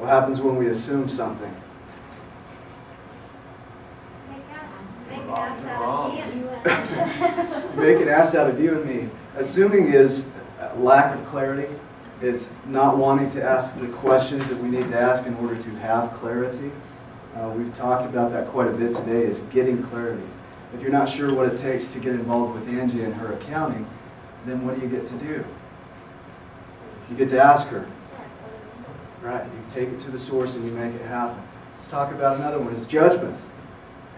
What happens when we assume something? Make an ass out of you. Make an ass out of you and me. Assuming is lack of clarity. It's not wanting to ask the questions that we need to ask in order to have clarity. We've talked about that quite a bit today, is getting clarity. If you're not sure what it takes to get involved with Angie and her accounting, then what do you get to do? You get to ask her. Right, you take it to the source and you make it happen. Let's talk about another one, is judgment.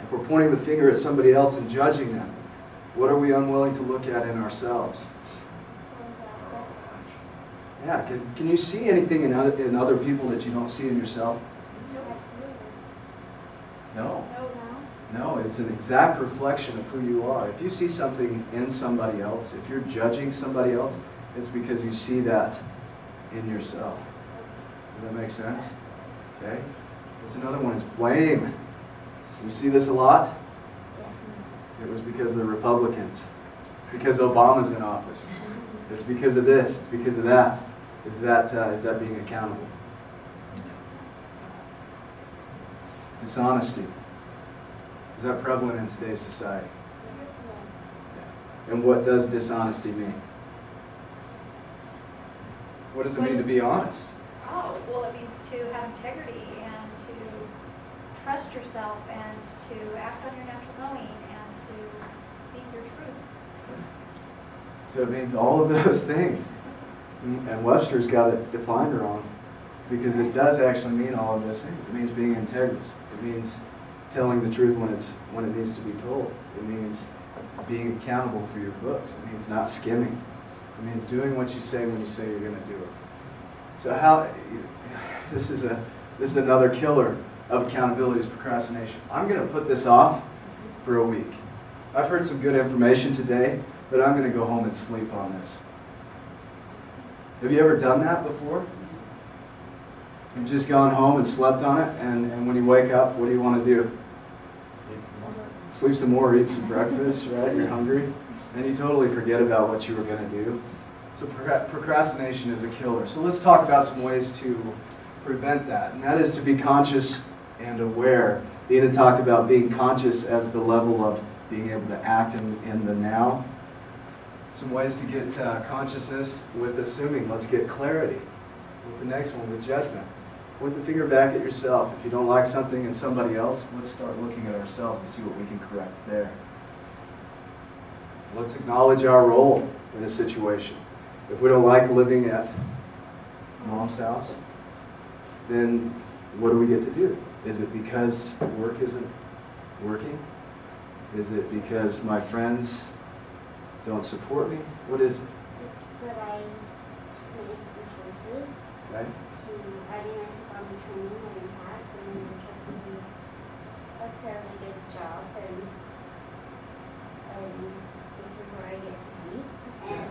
If we're pointing the finger at somebody else and judging them, what are we unwilling to look at in ourselves? Yeah, can you see anything in other people that you don't see in yourself? No. No, it's an exact reflection of who you are. If you see something in somebody else, if you're judging somebody else, it's because you see that in yourself. Does that make sense? Okay. There's another one, is blame. You see this a lot? It was because of the Republicans. Because Obama's in office. It's because of this. It's because of that. Is that being accountable? Dishonesty. Is that prevalent in today's society? And what does dishonesty mean? What does it mean to be honest? Oh, well, it means to have integrity and to trust yourself and to act on your natural knowing and to speak your truth. So it means all of those things. And Webster's got it defined wrong, because it does actually mean all of those things. It means being integrous. It means telling the truth when it needs to be told. It means being accountable for your books. It means not skimming. It means doing what you say when you say you're going to do it. So this is another killer of accountability, is procrastination. I'm going to put this off for a week. I've heard some good information today, but I'm going to go home and sleep on this. Have you ever done that before? You've just gone home and slept on it, and when you wake up, what do you want to do? Sleep some more. Sleep some more, eat some breakfast, right? You're hungry. And you totally forget about what you were going to do. So procrastination is a killer. So let's talk about some ways to prevent that. And that is to be conscious and aware. Dina talked about being conscious as the level of being able to act in the now. Some ways to get consciousness with assuming. Let's get clarity. With the next one, with judgment. Point the finger back at yourself. If you don't like something in somebody else, let's start looking at ourselves and see what we can correct there. Let's acknowledge our role in a situation. If we don't like living at Mom's house, then what do we get to do? Is it because work isn't working? Is it because my friends don't support me? What is it? But I made some choices. Right? I took on the training and impact, and then I tried to do a fairly good job, and this is where I get to be. And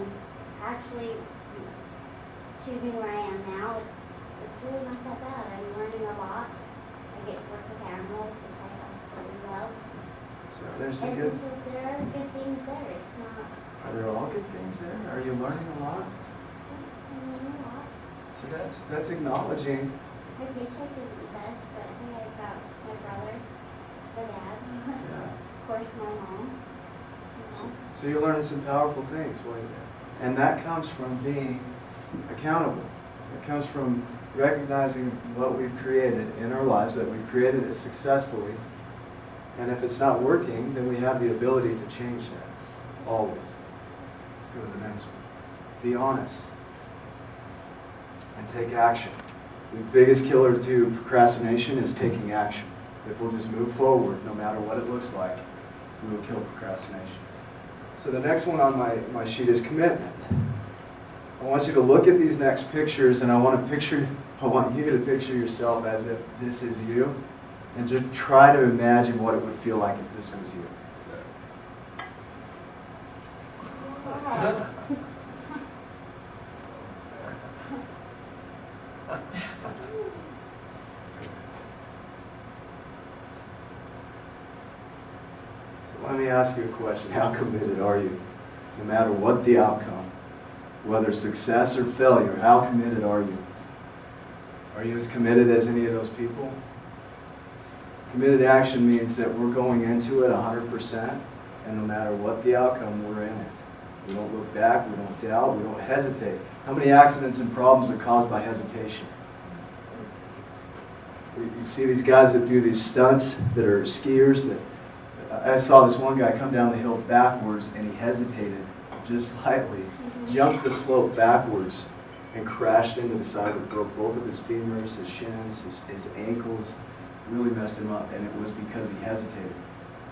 actually, choosing where I am now, it's really not that bad. I'm learning a lot. I get to work with animals, which I absolutely love. So there's some And good. so there are good things there. It's not. Are there all good things there? Are you learning a lot? I'm learning a lot. So that's acknowledging. My paycheck isn't the best, but hey, I've got my brother, my dad, Yeah. of course my mom. So you're learning some powerful things, and that comes from being accountable. It comes from recognizing what we've created in our lives, that we've created it successfully, and if it's not working, then we have the ability to change that, always. Let's go to the next one. Be honest and take action. The biggest killer to procrastination is taking action. If we'll just move forward, no matter what it looks like, we will kill procrastination. So the next one on my sheet is commitment. I want you to look at these next pictures, and I want you to picture yourself as if this is you, and just try to imagine what it would feel like if this was you. Wow. Let me ask you a question. How committed are you? No matter what the outcome, whether success or failure, how committed are you? Are you as committed as any of those people? Committed action means that we're going into it 100%, and no matter what the outcome, we're in it. We don't look back, we don't doubt, we don't hesitate. How many accidents and problems are caused by hesitation? You see these guys that do these stunts that are skiers. I saw this one guy come down the hill backwards, and he hesitated just slightly, jumped the slope backwards, and crashed into the side and broke both of his femurs, his shins, his ankles, really messed him up, and it was because he hesitated.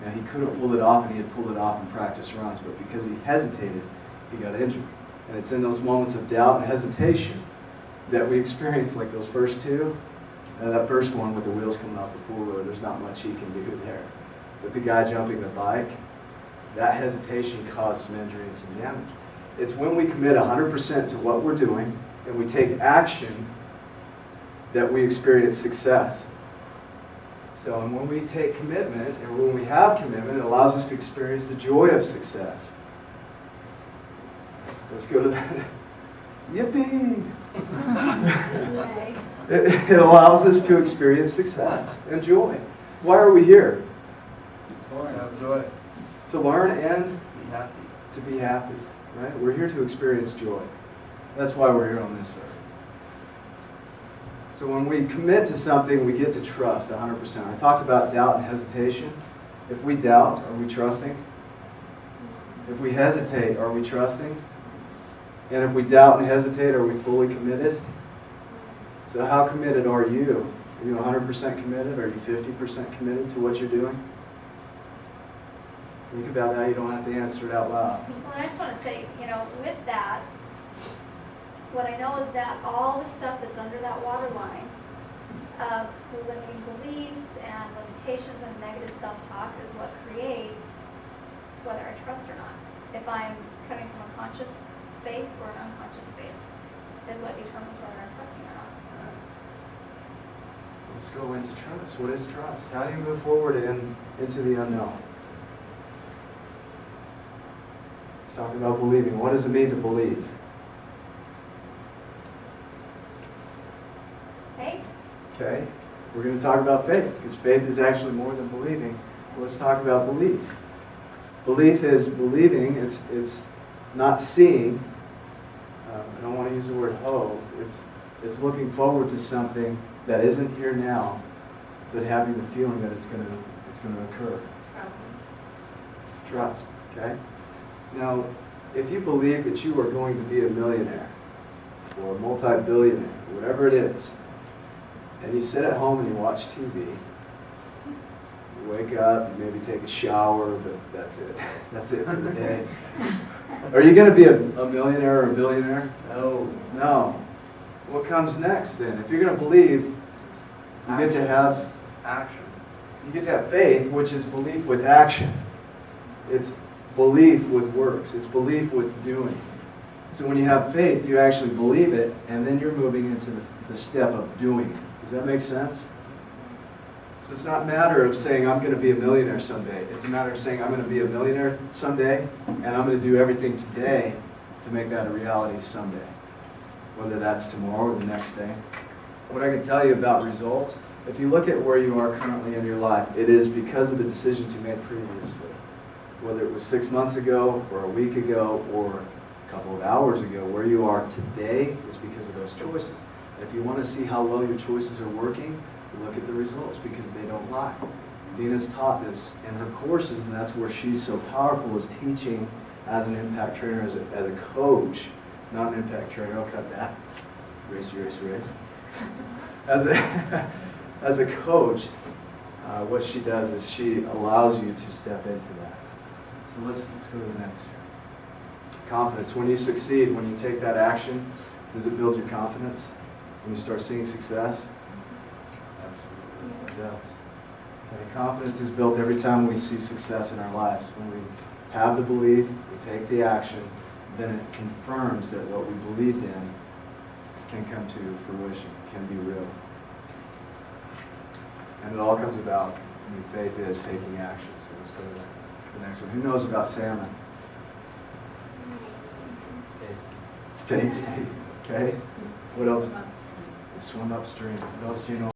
Now, he could have pulled it off, and he had pulled it off in practice runs, but because he hesitated, he got injured. And it's in those moments of doubt and hesitation that we experience, like those first two. That first one with the wheels coming off the four-wheeler, there's not much he can do there. But the guy jumping the bike, that hesitation caused some injury and some damage. It's when we commit 100% to what we're doing and we take action that we experience success. So, and when we take commitment, and when we have commitment, it allows us to experience the joy of success. Let's go to that. Yippee! It allows us to experience success and joy. Why are we here? To have joy. To learn and Be happy. to be happy. Right? We're here to experience joy. That's why we're here on this earth. So when we commit to something, we get to trust 100%. I talked about doubt and hesitation. If we doubt, are we trusting? If we hesitate, are we trusting? And if we doubt and hesitate, are we fully committed? So how committed are you? Are you 100% committed? Are you 50% committed to what you're doing? Think about that. You don't have to answer it out loud. Well, I just want to say, with that, what I know is that all the stuff that's under that waterline of the limiting beliefs and limitations and negative self-talk is what creates whether I trust or not. If I'm coming from a conscious space or an unconscious space is what determines whether I'm trusting or not. Let's go into trust. What is trust? How do you move forward into the unknown? Let's talk about believing. What does it mean to believe? Faith? Okay, we're going to talk about faith, because faith is actually more than believing. Let's talk about belief. Belief is believing. It's not seeing. I don't want to use the word hope. It's looking forward to something that isn't here now, but having the feeling that it's going to occur. Trust. Okay. Now, if you believe that you are going to be a millionaire or a multi-billionaire, whatever it is, and you sit at home and you watch TV, you wake up, you maybe take a shower, but that's it. That's it for the day. Are you going to be a millionaire or a billionaire? No. No. What comes next then? If you're going to believe, you get to have Action. you get to have faith, which is belief with action. It's belief with works. It's belief with doing. So when you have faith, you actually believe it, and then you're moving into the step of doing it. Does that make sense? So it's not a matter of saying, I'm going to be a millionaire someday. It's a matter of saying, I'm going to be a millionaire someday, and I'm going to do everything today to make that a reality someday. Whether that's tomorrow or the next day. What I can tell you about results, if you look at where you are currently in your life, it is because of the decisions you made previously. Whether it was 6 months ago, or a week ago, or a couple of hours ago, where you are today is because of those choices. And if you want to see how well your choices are working, look at the results, because they don't lie. Dina's taught this in her courses, and that's where she's so powerful, is teaching as an impact trainer, as a coach, not an impact trainer. I'll cut that. Race. As a coach, what she does is she allows you to step into that. So let's go to the next. Confidence. When you succeed, when you take that action, does it build your confidence? When you start seeing success? It does. Okay, confidence is built every time we see success in our lives. When we have the belief, we take the action, then it confirms that what we believed in can come to fruition, can be real. And it all comes about when faith is taking action. So let's go to the next one. Who knows about salmon? It's tasty. Okay. What else? They swim upstream. What else do you know?